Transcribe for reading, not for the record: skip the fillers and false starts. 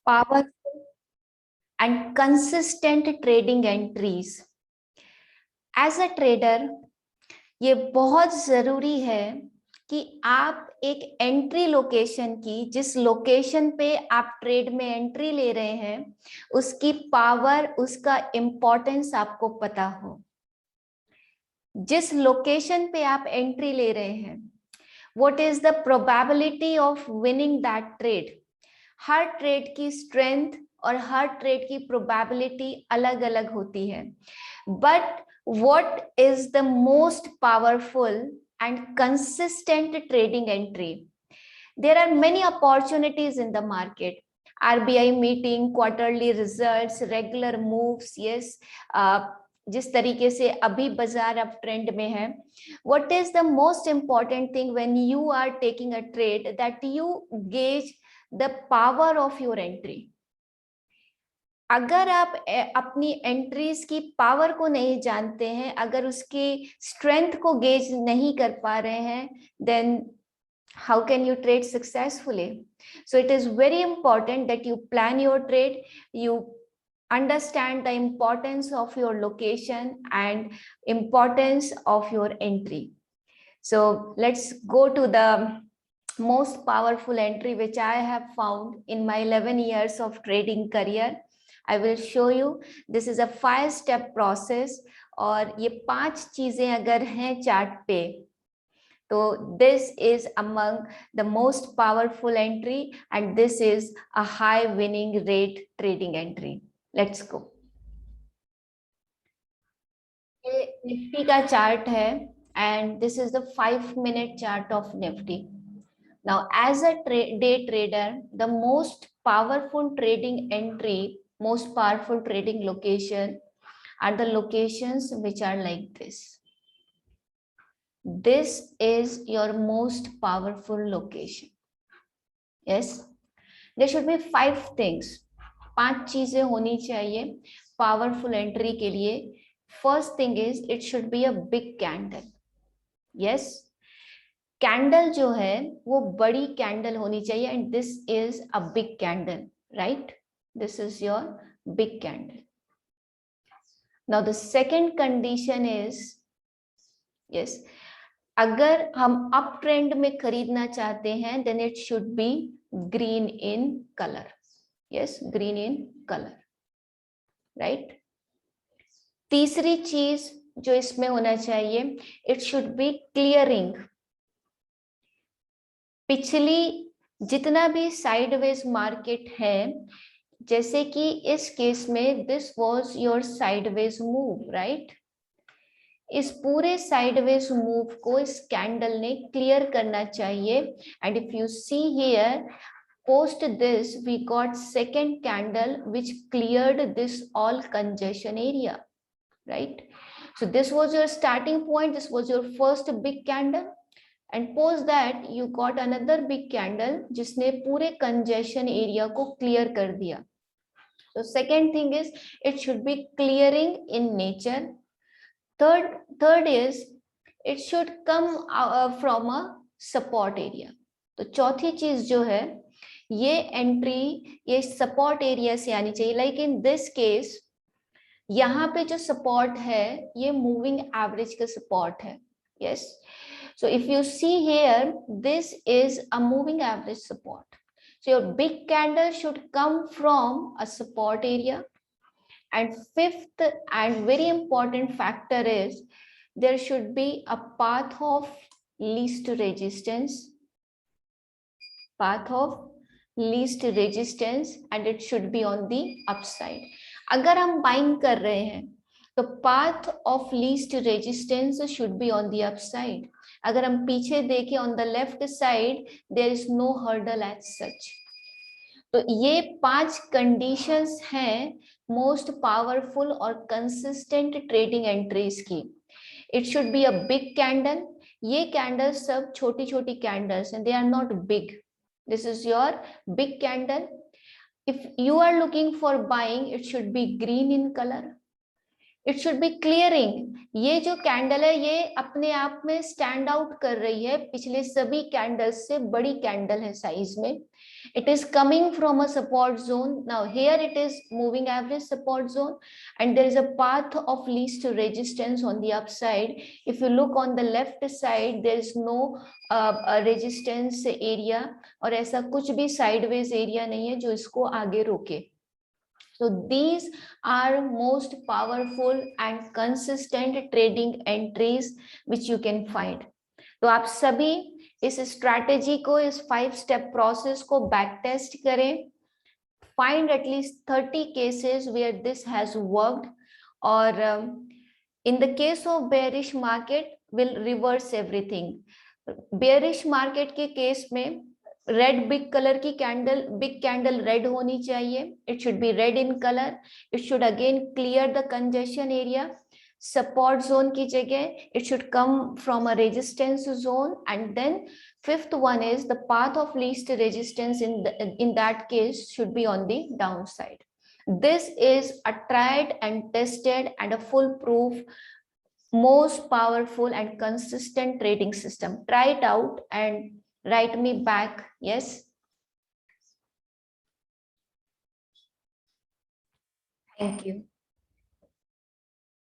powerful and consistent trading entries. As a trader, ये बहुत जरूरी है कि आप एक एंट्री लोकेशन की, जिस लोकेशन पे आप ट्रेड में एंट्री ले रहे हैं, उसकी पावर, उसका इंपॉर्टेंस आपको पता हो। जिस लोकेशन पे आप एंट्री ले रहे हैं, what is the probability of winning that trade. Her trade की स्ट्रेंथ और हर ट्रेड की प्रोबेबिलिटी अलग अलग होती है, but what is the most powerful and consistent trading entry? There are many opportunities in the market. RBI meeting, quarterly results, regular moves. Yes, जिस तरीके से अभी बाजार अब ट्रेंड में है, what is the most important thing when you are taking a trade, that you gauge the power of your entry. अगर आप अपनी एंट्रीज की पावर को नहीं जानते हैं, अगर उसकी स्ट्रेंथ को गेज नहीं कर पा रहे हैं, then how can you trade successfully? So it is very important that you plan your trade, you understand the importance of your location and importance of your entry. So let's go to the most powerful entry which I have found in my 11 years of trading career. I will show you. This is a 5-step process, और ये 5 चीजें अगर हैं chart पे, तो this is among the most powerful entry and this is a high winning rate trading entry. Let's go. ये Nifty का chart है and this is the 5-minute chart of Nifty. Now as a day trader, the most powerful trading entry, most powerful trading location are the locations which are like this. This is your most powerful location. Yes, there should be 5 things. 5 चीजें होनी चाहिए powerful entry के लिए. First thing is it should be a big candle. Yes, candle जो है वो बड़ी candle होनी चाहिए and this is a big candle, right? This is your big candle. Now the second condition is, yes, अगर हम अप ट्रेंड में खरीदना चाहते हैं then it should be green in colour. Yes, green in colour, right? तीसरी चीज जो इसमें होना चाहिए, इट शुड बी क्लियरिंग. पिछली जितना भी साइडवेज मार्केट है, जैसे कि इस केस में this was your sideways move, right? इस पूरे साइडवेज मूव को इस कैंडल ने क्लियर करना चाहिए. And if you see here, post this we got second candle which cleared this all congestion area, right? So this was your starting point, this was your first big candle. And post that you got another big candle जिसने पूरे congestion area को clear कर दिया. So second thing is it should be clearing in nature. Third is it should come from a support area. तो चौथी चीज जो है, ये entry ये support area से आनी चाहिए. Like in this case, यहाँ पे जो support है ये moving average का support है. Yes. So if you see here, this is a moving average support. So your big candle should come from a support area. And fifth and very important factor is there should be a path of least resistance. Path of least resistance, and it should be on the upside. अगर हम buying कर रहे हैं तो path of least resistance should be on the upside. अगर हम पीछे देखें on the left side, there is no hurdle as such. तो ये 5 conditions हैं most powerful और consistent trading entries की. It should be a big candle. ये candles सब छोटी छोटी candles हैं, they are not big. This is your big candle. If you are looking for buying, it should be green in color. It should B clearing. ये जो candle है ये अपने आप में स्टैंड आउट कर रही है, पिछले सभी कैंडल्स से बड़ी कैंडल है साइज में. It is coming from a support zone. Now here it is moving average support zone, and there is a path of least resistance on the upside. If you look on the left side, there is no resistance area, और ऐसा कुछ भी sideways area नहीं है जो इसको आगे रोके. So these are most powerful and consistent trading entries which you can find. तो आप सभी इस स्ट्रैटेजी को, इस 5 स्टेप प्रोसेस को बैक टेस्ट करें. Find at least 30 cases where this has worked, और in the case of bearish market will reverse everything. Bearish market के केस में रेड बिग कलर की कैंडल, बिग कैंडल रेड होनी चाहिए. It should be red in colour. It should again clear the congestion area. Support zone की जगह it should come from a resistance zone, and then fifth one is the path of least resistance in that case should be on the downside. This is a tried and tested and a foolproof, most powerful and consistent trading system. Try it out and write me back. Yes. Thank you.